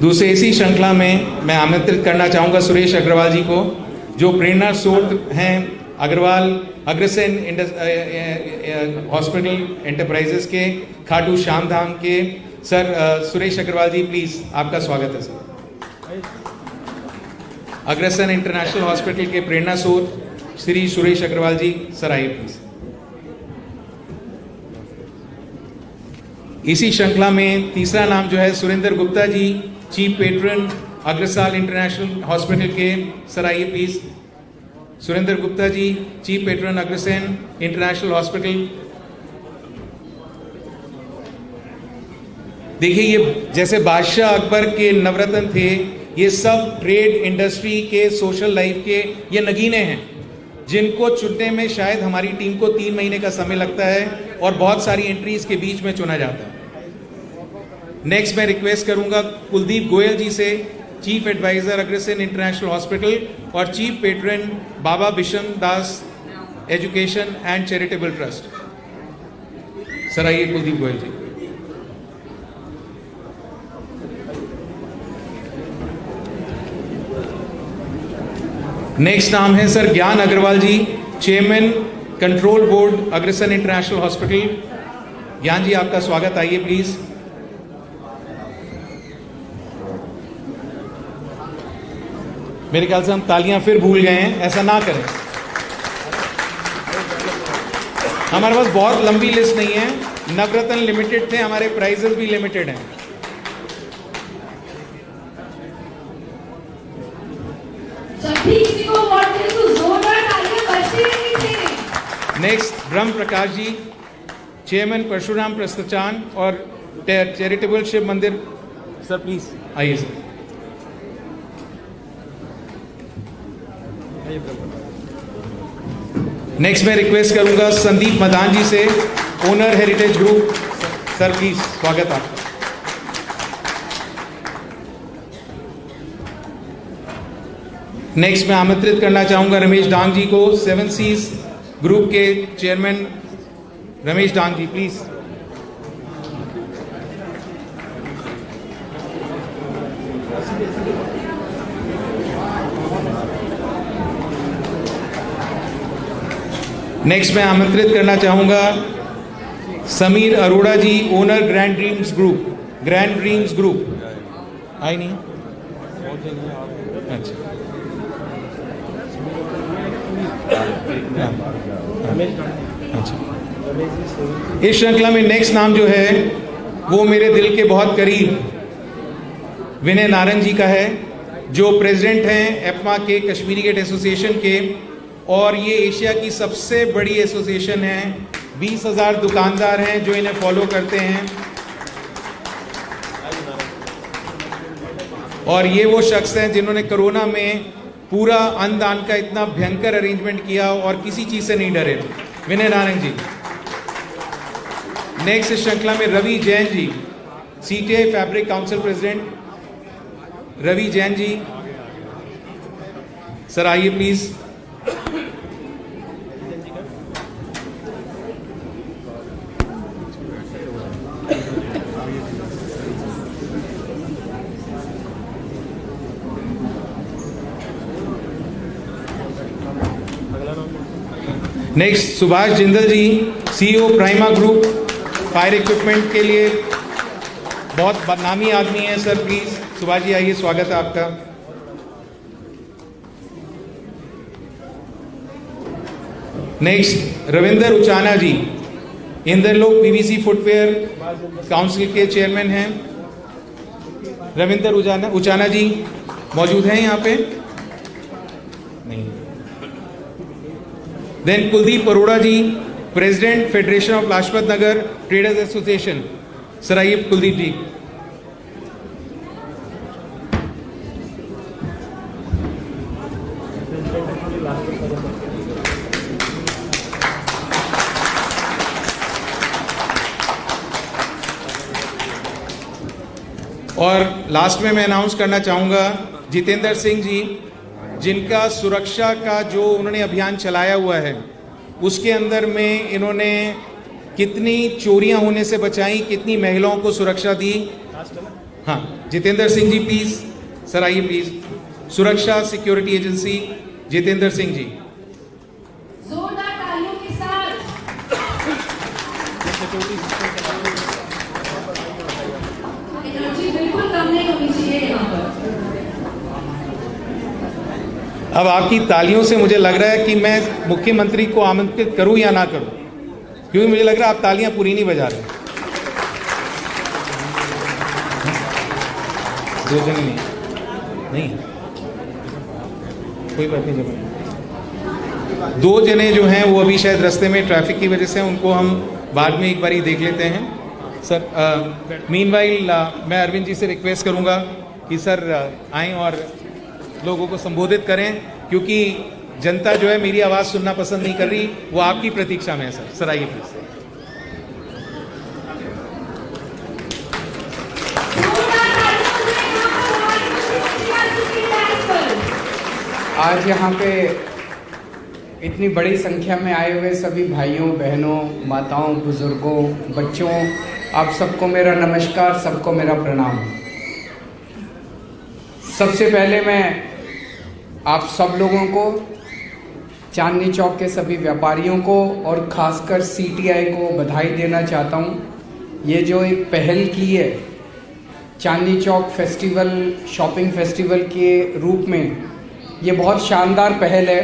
दूसरे इसी श्रृंखला में मैं आमंत्रित करना चाहूँगा सुरेश अग्रवाल जी को, जो प्रेरणा स्रोत हैं अग्रवाल अग्रसेन हॉस्पिटल एंटरप्राइजेस के, खाटू श्याम धाम के। सर सुरेश अग्रवाल जी प्लीज़, आपका स्वागत है सर। अग्रसेन इंटरनेशनल हॉस्पिटल के प्रेरणा स्रोत श्री सुरेश अग्रवाल जी, सर आइए प्लीज़। इसी श्रृंखला में तीसरा नाम जो है Surendra Gupta ji, chief patron Agrasen international hospital के, सर आइए please. Surendra Gupta ji, chief patron Agrasen international hospital. देखिए, ये जैसे बादशाह अकबर के नवरत्न थे, ये सब ट्रेड इंडस्ट्री के, सोशल लाइफ के ये नगीने हैं, जिनको चुनने में शायद हमारी टीम को 3 महीने का समय लगता है और बहुत सारी एंट्रीज के बीच में चुना जाता है। नेक्स्ट मैं रिक्वेस्ट करूंगा कुलदीप गोयल जी से, chief adviser Agrasen international hospital और chief patron Baba Bisham Das education and charitable trust. Sir आइए कुलदीप गोयल जी। नेक्स्ट नाम है sir Gyan Agarwal ji, chairman control board Agrasen international hospital. Gyan ji आपका स्वागत, आइए प्लीज। मेरे ख्याल से हम तालियां फिर भूल गए हैं, ऐसा ना करें। हमारे पास बहुत लंबी लिस्ट नहीं है, नवरत्न लिमिटेड थे, हमारे प्राइजेस भी लिमिटेड हैं। नेक्स्ट ब्रह्म प्रकाश जी, चेयरमैन परशुराम प्रस्थान और चैरिटेबल शिव मंदिर। सर प्लीज आइए सर। नेक्स्ट मैं रिक्वेस्ट करूंगा संदीप मदान जी से, owner heritage group. Sir please स्वागत आपका। नेक्स्ट मैं आमंत्रित करना चाहूंगा रमेश डांग जी को, 7 सीज ग्रुप के chairman Ramesh Dang ji please. Next मैं आमंत्रित करना चाहूंगा Sameer Arora ji, owner grand dreams group. Grand dreams group आई नहीं? अच्छा, अच्छा। इस श्रृंखला में नेक्स्ट नाम जो है वो मेरे दिल के बहुत करीब विनय नारंग जी का है, जो प्रेसिडेंट हैं एपमा के, कश्मीरी गेट एसोसिएशन के, और ये एशिया की सबसे बड़ी एसोसिएशन है। 20,000 दुकानदार हैं जो इन्हें फॉलो करते हैं, और ये वो शख्स हैं जिन्होंने कोरोना में पूरा अन्नदान का इतना भयंकर अरेंजमेंट किया और किसी चीज से नहीं डरे। विनय नारंग जी। नेक्स्ट श्रृंखला में Ravi Jain ji, CTI fabric council president Ravi Jain ji. Sir आइए please. Next Subhash Jindal ji, CEO Prima group, fire equipment के लिए बहुत नामी आदमी है। सर प्लीज सुभाष जी आइए, स्वागत है आपका। Next Ravinder Uchana ji, Indralok PVC footwear council के चेयरमैन हैं। रविंदर उचाना जी मौजूद हैं यहाँ पे? नहीं। Then Kuldeep Arora ji, president federation of Lajpat Nagar traders association. Sir आइए कुलदीप जी। और लास्ट में मैं अनाउंस करना चाहूँगा जितेंद्र सिंह जी, जिनका सुरक्षा का जो उन्होंने अभियान चलाया हुआ है, उसके अंदर में इन्होंने कितनी चोरियां होने से बचाई, कितनी महिलाओं को सुरक्षा दी। हाँ, जितेंद्र सिंह जी प्लीज, सर आइए प्लीज। सुरक्षा सिक्योरिटी एजेंसी, जितेंद्र सिंह जी। जोरदार तालियों के साथ। एनर्जी बिल्कुल कम नहीं होनी चाहिए यहाँ पर। अब आपकी तालियों से मुझे लग रहा है कि मैं मुख्यमंत्री को आमंत्रित करूं या ना करूं, क्योंकि मुझे लग रहा है आप तालियां पूरी नहीं बजा रहे। दो जने नहीं, कोई बात नहीं। जब दो जने जो हैं वो अभी शायद रास्ते में ट्रैफिक की वजह से, उनको हम बाद में एक बारी देख लेते हैं। सर मीनवाइल मैं अरविंद जी से रिक्वेस्ट करूंगा कि सर आएं और लोगों को संबोधित करें, क्योंकि जनता जो है मेरी आवाज़ सुनना पसंद नहीं कर रही, वो आपकी प्रतीक्षा में है। सर आइए प्लीज। आज यहाँ पे इतनी बड़ी संख्या में आए हुए सभी भाइयों बहनों, माताओं, बुजुर्गों, बच्चों, आप सबको मेरा नमस्कार, सबको मेरा प्रणाम। सबसे पहले मैं आप सब लोगों को, चांदनी चौक के सभी व्यापारियों को और खासकर सीटीआई को बधाई देना चाहता हूँ। ये जो एक पहल की है Chandni Chowk festival, shopping festival के रूप में, ये बहुत शानदार पहल है।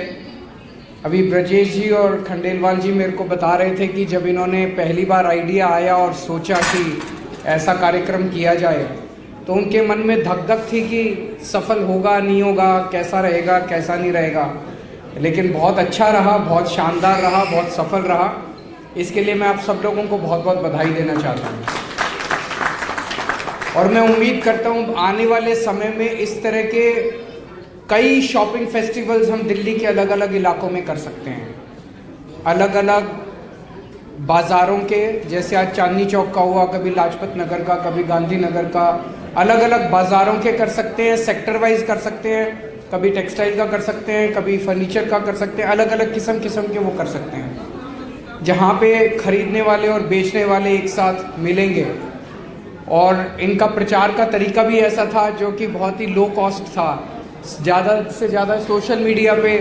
अभी ब्रजेश जी और खंडेलवाल जी मेरे को बता रहे थे कि जब इन्होंने पहली बार आइडिया आया और सोचा कि ऐसा कार्यक्रम किया जाए, तो उनके मन में धक धक थी कि सफल होगा नहीं होगा, कैसा रहेगा कैसा नहीं रहेगा, लेकिन बहुत अच्छा रहा, बहुत शानदार रहा, बहुत सफल रहा। इसके लिए मैं आप सब लोगों को बहुत बहुत बधाई देना चाहता हूँ और मैं उम्मीद करता हूँ आने वाले समय में इस तरह के कई शॉपिंग फेस्टिवल्स हम दिल्ली के अलग अलग इलाकों में कर सकते हैं। अलग अलग बाज़ारों के, जैसे आज चांदनी चौक का हुआ, कभी लाजपत नगर का, कभी गांधी नगर का, अलग अलग बाज़ारों के कर सकते हैं, सेक्टर वाइज कर सकते हैं, कभी टेक्सटाइल का कर सकते हैं, कभी फर्नीचर का कर सकते हैं, अलग अलग किस्म के वो कर सकते हैं, जहाँ पे खरीदने वाले और बेचने वाले एक साथ मिलेंगे। और इनका प्रचार का तरीका भी ऐसा था जो कि बहुत ही लो कॉस्ट था। ज़्यादा से ज़्यादा सोशल मीडिया पे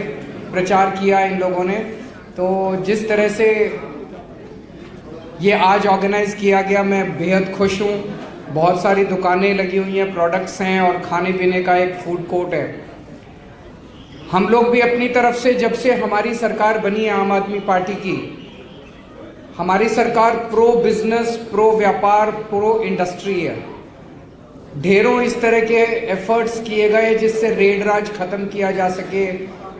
प्रचार किया इन लोगों ने। तो जिस तरह से ये आज ऑर्गेनाइज किया गया, मैं बेहद खुश हूँ। बहुत सारी दुकानें लगी हुई हैं, प्रोडक्ट्स हैं और खाने पीने का एक फूड कोर्ट है। हम लोग भी अपनी तरफ से, जब से हमारी सरकार बनी है आम आदमी पार्टी की, हमारी सरकार प्रो बिजनेस, प्रो व्यापार, प्रो इंडस्ट्री है। ढेरों इस तरह के एफर्ट्स किए गए जिससे रेड राज खत्म किया जा सके,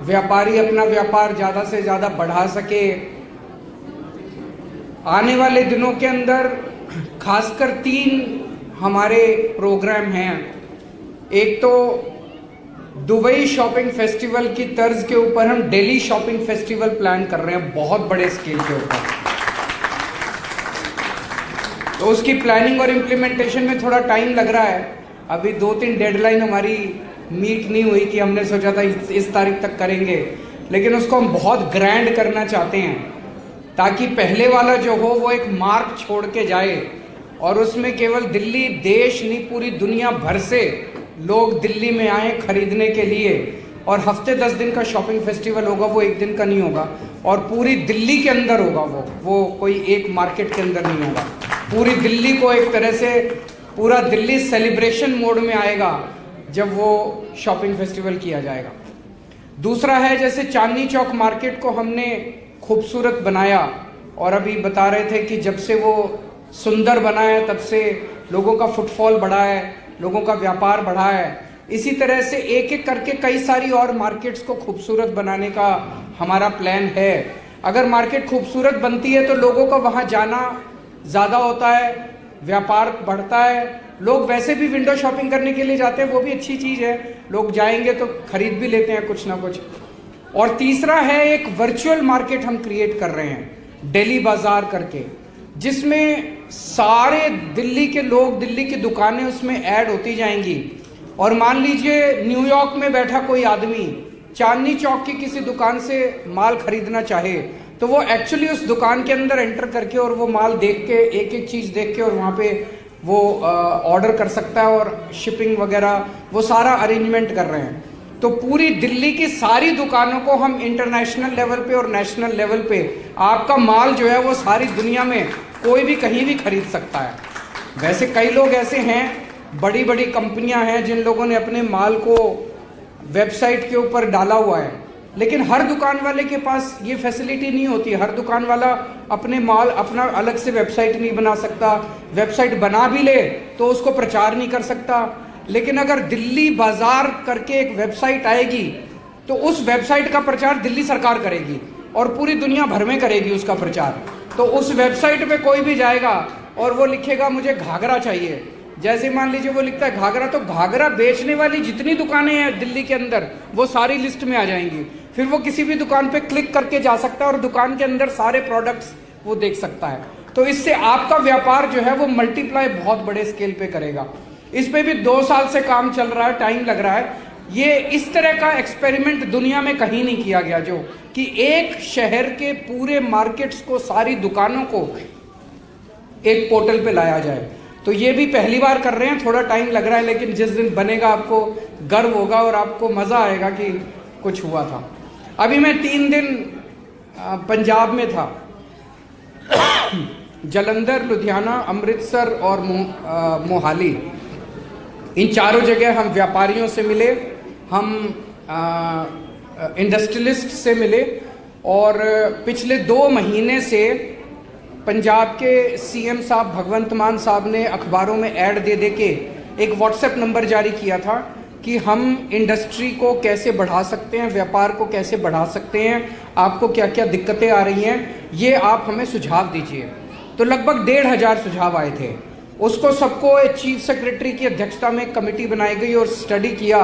व्यापारी अपना व्यापार ज़्यादा से ज़्यादा बढ़ा सके। आने वाले दिनों के अंदर खासकर 3 हमारे प्रोग्राम हैं। एक तो दुबई शॉपिंग फेस्टिवल की तर्ज के ऊपर हम दिल्ली शॉपिंग फेस्टिवल प्लान कर रहे हैं, बहुत बड़े स्केल के ऊपर। तो उसकी प्लानिंग और इम्प्लीमेंटेशन में थोड़ा टाइम लग रहा है। अभी 2-3 डेडलाइन हमारी मीट नहीं हुई कि हमने सोचा था इस तारीख तक करेंगे, लेकिन उसको हम बहुत ग्रैंड करना चाहते हैं ताकि पहले वाला जो हो वो एक मार्क छोड़ के जाए और उसमें केवल दिल्ली, देश नहीं पूरी दुनिया भर से लोग दिल्ली में आए खरीदने के लिए। और हफ्ते 10 दिन का शॉपिंग फेस्टिवल होगा, वो एक दिन का नहीं होगा और पूरी दिल्ली के अंदर होगा। वो कोई एक मार्केट के अंदर नहीं होगा। पूरी दिल्ली को एक तरह से, पूरा दिल्ली सेलिब्रेशन मोड में आएगा जब वो शॉपिंग फेस्टिवल किया जाएगा। दूसरा है, जैसे चांदनी चौक मार्केट को हमने खूबसूरत बनाया और अभी बता रहे थे कि जब से वो सुंदर बना है तब से लोगों का फुटफॉल बढ़ा है, लोगों का व्यापार बढ़ा है। इसी तरह से एक एक करके कई सारी और मार्केट्स को खूबसूरत बनाने का हमारा प्लान है। अगर मार्केट खूबसूरत बनती है तो लोगों का वहाँ जाना ज़्यादा होता है, व्यापार बढ़ता है। लोग वैसे भी विंडो शॉपिंग करने के लिए जाते हैं, वो भी अच्छी चीज़ है, लोग जाएंगे तो खरीद भी लेते हैं कुछ ना कुछ। और तीसरा है, एक वर्चुअल मार्केट हम क्रिएट कर रहे हैं दिल्ली बाजार करके, जिसमें सारे दिल्ली के लोग, दिल्ली की दुकानें उसमें ऐड होती जाएंगी। और मान लीजिए न्यूयॉर्क में बैठा कोई आदमी चांदनी चौक की किसी दुकान से माल खरीदना चाहे तो वो एक्चुअली उस दुकान के अंदर एंटर करके और वो माल देख के, एक एक चीज़ देख के और वहाँ पे वो ऑर्डर कर सकता है और शिपिंग वगैरह वो सारा अरेंजमेंट कर रहे हैं। तो पूरी दिल्ली की सारी दुकानों को हम इंटरनेशनल लेवल पे और नेशनल लेवल पे आपका माल जो है वो सारी दुनिया में कोई भी कहीं भी खरीद सकता है। वैसे कई लोग ऐसे हैं, बड़ी बड़ी कंपनियां हैं जिन लोगों ने अपने माल को वेबसाइट के ऊपर डाला हुआ है, लेकिन हर दुकान वाले के पास ये फैसिलिटी नहीं होती। हर दुकान वाला अपने माल अपना अलग से वेबसाइट नहीं बना सकता, वेबसाइट बना भी ले तो उसको प्रचार नहीं कर सकता। लेकिन अगर दिल्ली बाजार करके एक वेबसाइट आएगी तो उस वेबसाइट का प्रचार दिल्ली सरकार करेगी और पूरी दुनिया भर में करेगी उसका प्रचार। तो उस वेबसाइट पे कोई भी जाएगा और वो लिखेगा मुझे घाघरा चाहिए, जैसे मान लीजिए वो लिखता है घाघरा, तो घाघरा बेचने वाली जितनी दुकानें हैं दिल्ली के अंदर वो सारी लिस्ट में आ जाएंगी। फिर वो किसी भी दुकान पे क्लिक करके जा सकता है और दुकान के अंदर सारे प्रोडक्ट्स वो देख सकता है। तो इससे आपका व्यापार जो है वो मल्टीप्लाई बहुत बड़े स्केल पे करेगा। इस पे भी 2 साल से काम चल रहा है, टाइम लग रहा है। ये इस तरह का एक्सपेरिमेंट दुनिया में कहीं नहीं किया गया, जो कि एक शहर के पूरे मार्केट्स को, सारी दुकानों को एक पोर्टल पे लाया जाए। तो ये भी पहली बार कर रहे हैं, थोड़ा टाइम लग रहा है, लेकिन जिस दिन बनेगा आपको गर्व होगा और आपको मजा आएगा कि कुछ हुआ था। अभी मैं 3 दिन पंजाब में था, जलंधर, लुधियाना, अमृतसर और मोहाली। इन चारों जगह हम व्यापारियों से मिले, हम इंडस्ट्रियलिस्ट से मिले और पिछले 2 महीने से पंजाब के सीएम साहब भगवंत मान साहब ने अखबारों में ऐड दे दे के एक व्हाट्सएप नंबर जारी किया था कि हम इंडस्ट्री को कैसे बढ़ा सकते हैं, व्यापार को कैसे बढ़ा सकते हैं, आपको क्या क्या दिक्कतें आ रही हैं, ये आप हमें सुझाव दीजिए। तो लगभग 1,500 सुझाव आए थे। उसको सबको चीफ सेक्रेटरी की अध्यक्षता में कमेटी बनाई गई और स्टडी किया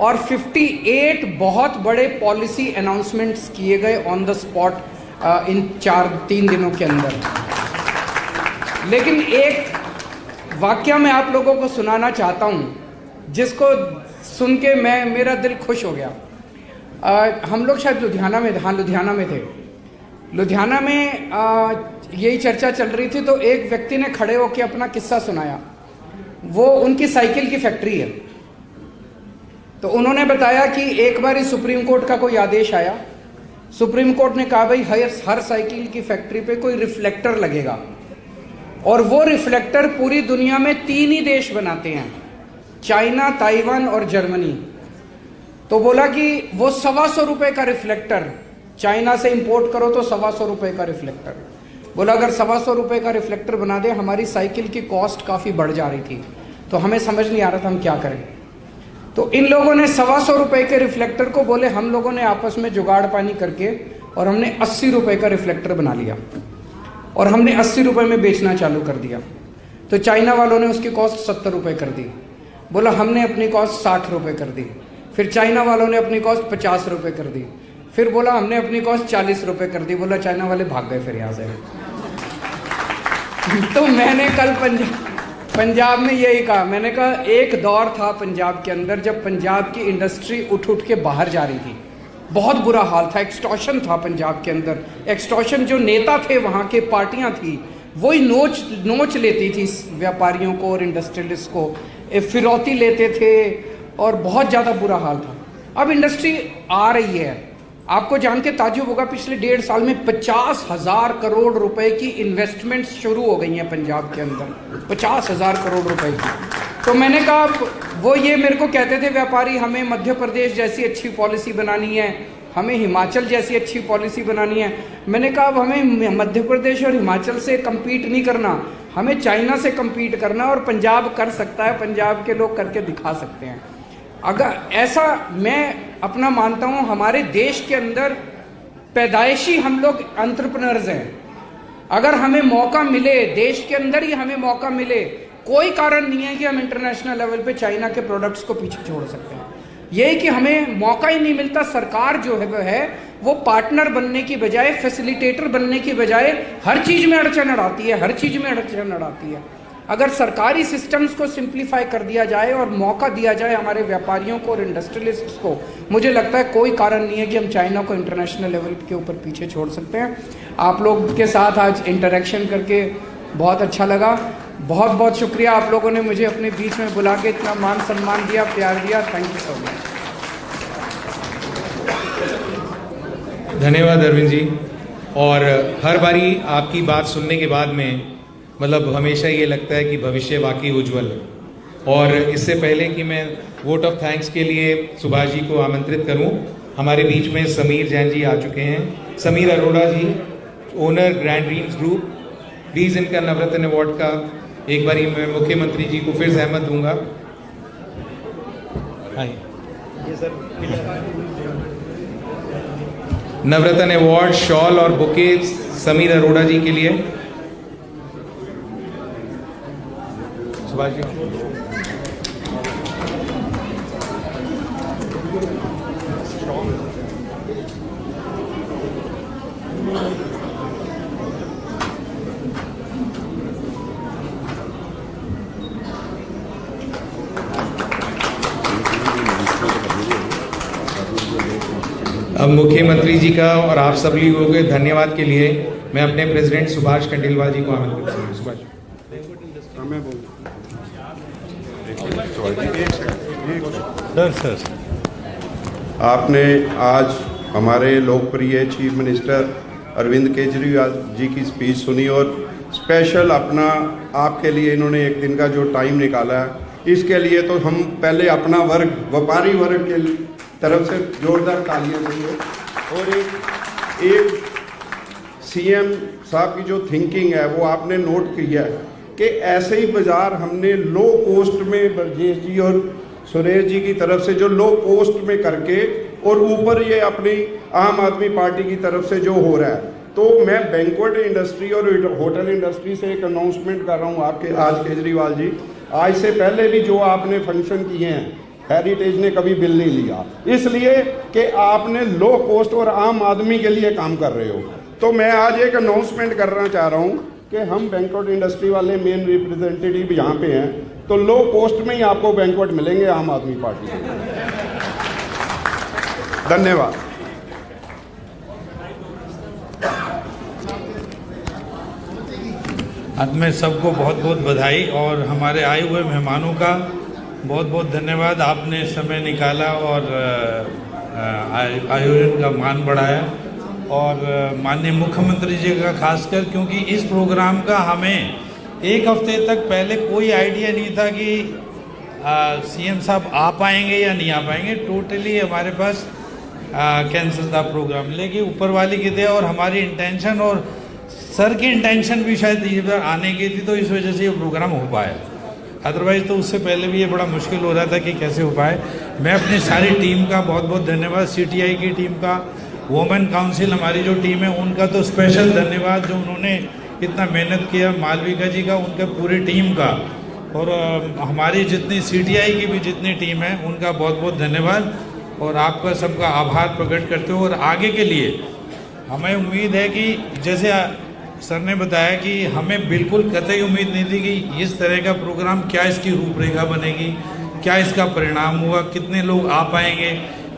और 58 बहुत बड़े पॉलिसी अनाउंसमेंट्स किए गए ऑन द स्पॉट इन 3 दिनों के अंदर। लेकिन एक वाकया मैं आप लोगों को सुनाना चाहता हूं जिसको सुन के मेरा दिल खुश हो गया। हम लोग शायद लुधियाना में थे। लुधियाना में यही चर्चा चल रही थी तो एक व्यक्ति ने खड़े होकर अपना किस्सा सुनाया। वो उनकी साइकिल की फैक्ट्री है। तो उन्होंने बताया कि एक बार सुप्रीम कोर्ट का कोई आदेश आया। सुप्रीम कोर्ट ने कहा भाई हर साइकिल की फैक्ट्री पे कोई रिफ्लेक्टर लगेगा और वो रिफ्लेक्टर पूरी दुनिया में 3 ही देश बनाते हैं, चाइना, ताइवान और जर्मनी। तो बोला कि वो 125 रुपए का रिफ्लेक्टर चाइना से इंपोर्ट करो तो 125 रुपए का रिफ्लेक्टर। बोला अगर 125 रुपए का रिफ्लेक्टर बना दे, हमारी साइकिल की कॉस्ट काफी बढ़ जा रही थी, तो हमें समझ नहीं आ रहा था हम क्या करें। तो इन लोगों ने 125 रुपए के रिफ्लेक्टर को बोले हम लोगों ने आपस में जुगाड़ पानी करके और हमने 80 रुपए का रिफ्लेक्टर बना लिया और हमने 80 रुपए में बेचना चालू कर दिया। तो चाइना वालों ने उसकी कॉस्ट 70 रुपए कर दी। बोला हमने अपनी कॉस्ट 60 रुपए कर दी। फिर चाइना वालों ने अपनी कॉस्ट 50 रुपए कर दी। फिर बोला हमने अपनी कॉस्ट 40 रुपए कर दी। बोला चाइना वाले भाग गए फिर यहाँ से। तो मैंने कल पंजाब में यही कहा, मैंने कहा एक दौर था पंजाब के अंदर जब पंजाब की इंडस्ट्री उठ के बाहर जा रही थी, बहुत बुरा हाल था, एक्सटॉर्शन था पंजाब के अंदर। एक्सटॉर्शन जो नेता थे वहाँ के, पार्टियाँ थी, वही नोच लेती थी व्यापारियों को और इंडस्ट्रियलिस्ट को, फिरौती लेते थे और बहुत ज़्यादा बुरा हाल था। अब इंडस्ट्री आ रही है। आपको जान के ताज्जुब होगा पिछले 1.5 साल में 50,000 करोड़ रुपए की इन्वेस्टमेंट्स शुरू हो गई हैं पंजाब के अंदर, 50,000 करोड़ रुपए की। तो मैंने कहा वो ये मेरे को कहते थे व्यापारी, हमें मध्य प्रदेश जैसी अच्छी पॉलिसी बनानी है, हमें हिमाचल जैसी अच्छी पॉलिसी बनानी है। मैंने कहा अब हमें मध्य प्रदेश और हिमाचल से कम्पीट नहीं करना, हमें चाइना से कम्पीट करना और पंजाब कर सकता है, पंजाब के लोग करके दिखा सकते हैं। अगर ऐसा मैं अपना मानता हूँ, हमारे देश के अंदर पैदाइशी हम लोग एंटरप्रेन्योर्स हैं। अगर हमें मौका मिले, देश के अंदर ही हमें मौका मिले, कोई कारण नहीं है कि हम इंटरनेशनल लेवल पे चाइना के प्रोडक्ट्स को पीछे छोड़ सकते हैं। यही कि हमें मौका ही नहीं मिलता। सरकार जो है वो पार्टनर बनने की बजाय, फैसिलिटेटर बनने की बजाय हर चीज में अड़चन अड़ाती है, हर चीज में अड़चन अड़ाती है। अगर सरकारी सिस्टम्स को सिंप्लीफाई कर दिया जाए और मौका दिया जाए हमारे व्यापारियों को और इंडस्ट्रियलिस्ट्स को, मुझे लगता है कोई कारण नहीं है कि हम चाइना को इंटरनेशनल लेवल के ऊपर पीछे छोड़ सकते हैं। आप लोग के साथ आज इंटरेक्शन करके बहुत अच्छा लगा। बहुत बहुत शुक्रिया आप लोगों ने मुझे अपने बीच में बुला के इतना मान सम्मान दिया, प्यार दिया। Thank you so much. धन्यवाद अरविंद जी। और हर बारी आपकी बात सुनने के बाद में मतलब हमेशा ये लगता है कि भविष्य वाकई उज्जवल है। और इससे पहले कि मैं वोट ऑफ थैंक्स के लिए सुभाष जी को आमंत्रित करूं, हमारे बीच में समीर जैन जी आ चुके हैं। Sameer Arora ji, owner grand dreams group, please इनका नवरत्न अवार्ड का एक बारी मैं मुख्यमंत्री जी को फिर सहमत दूंगा। नवरत्न अवार्ड, शॉल और बुके समीर अरोड़ा जी के लिए। सुभाष जी। अब मुख्यमंत्री जी का और आप सब लोगों के धन्यवाद के लिए मैं अपने प्रेसिडेंट सुभाष खंडेलवाल जी को आमंत्रित करूंगा। सुभाष सर, आपने आज हमारे लोकप्रिय चीफ मिनिस्टर अरविंद केजरीवाल जी की स्पीच सुनी और स्पेशल अपना आपके लिए इन्होंने एक दिन का जो टाइम निकाला है, इसके लिए तो हम पहले अपना वर्ग, व्यापारी वर्ग के तरफ से जोरदार तालियां देंगे। और एक सीएम साहब की जो थिंकिंग है वो आपने नोट किया है कि ऐसे ही बाजार हमने लो कॉस्ट में ब्रजेश जी और सुरेश जी की तरफ से जो लो कॉस्ट में करके और ऊपर ये अपनी आम आदमी पार्टी की तरफ से जो हो रहा है, तो मैं बैंक्वेट इंडस्ट्री और होटल इंडस्ट्री से एक अनाउंसमेंट कर रहा हूँ आपके आज केजरीवाल जी, आज से पहले भी जो आपने फंक्शन किए हैं हेरिटेज ने कभी बिल नहीं लिया, इसलिए कि आपने लो कॉस्ट और आम आदमी के लिए काम कर रहे हो। तो मैं आज एक अनाउंसमेंट करना चाह रहा हूँ कि हम बैंक्वेट इंडस्ट्री वाले मेन रिप्रेजेंटेटिव यहाँ पे हैं, तो लो कॉस्ट में ही आपको बैंक्वेट मिलेंगे आम आदमी पार्टी के। धन्यवाद। अंत में सबको बहुत बहुत बधाई और हमारे आए हुए मेहमानों का बहुत बहुत धन्यवाद। आपने समय निकाला और आयोजन का मान बढ़ाया और माननीय मुख्यमंत्री जी का खासकर, क्योंकि इस प्रोग्राम का हमें एक हफ्ते तक पहले कोई आइडिया नहीं था कि सीएम साहब आ पाएंगे या नहीं आ पाएंगे। टोटली हमारे पास कैंसिल था प्रोग्राम, लेकिन ऊपर वाली की दया और हमारी इंटेंशन और सर की इंटेंशन भी शायद इस बार आने की थी, तो इस वजह से ये प्रोग्राम हो पाया। अदरवाइज तो उससे पहले भी ये बड़ा मुश्किल हो रहा था कि कैसे हो पाए। मैं अपनी सारी टीम का बहुत बहुत धन्यवाद, सीटीआई की टीम का, वुमेन काउंसिल हमारी जो टीम है उनका तो स्पेशल धन्यवाद जो उन्होंने इतना मेहनत किया, मालविका जी का, उनका पूरी टीम का, और हमारी जितनी सीटीआई की भी जितनी टीम है उनका बहुत बहुत धन्यवाद और आपका सबका आभार प्रकट करते हो। और आगे के लिए हमें उम्मीद है कि जैसे सर ने बताया कि हमें बिल्कुल कतई उम्मीद नहीं थी कि इस तरह का प्रोग्राम, क्या इसकी रूपरेखा बनेगी, क्या इसका परिणाम होगा, कितने लोग आ पाएंगे,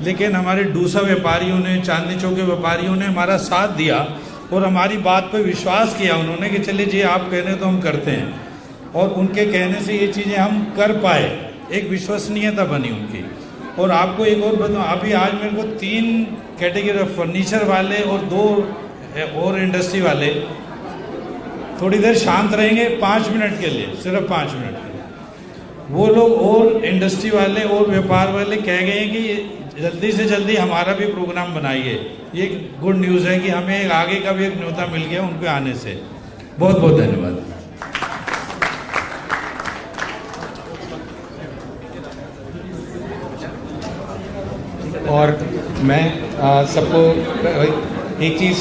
लेकिन हमारे डूसा व्यापारियों ने, चांदनी चौक के व्यापारियों ने हमारा साथ दिया और हमारी बात पर विश्वास किया उन्होंने कि चलिए जी आप कह रहे तो हम करते हैं, और उनके कहने से ये चीज़ें हम कर पाए, एक विश्वसनीयता बनी उनकी। और आपको एक और बताऊँ, अभी आज मेरे को 3 कैटेगरी फर्नीचर वाले और 2 और इंडस्ट्री वाले थोड़ी देर शांत रहेंगे 5 मिनट के लिए, सिर्फ 5 मिनट के लिए। वो लोग और इंडस्ट्री वाले और व्यापार वाले कह गए हैं कि जल्दी से जल्दी हमारा भी प्रोग्राम बनाइए। ये गुड न्यूज़ है कि हमें आगे का भी एक न्योता मिल गया उनके आने से। बहुत बहुत धन्यवाद। और मैं सबको एक चीज़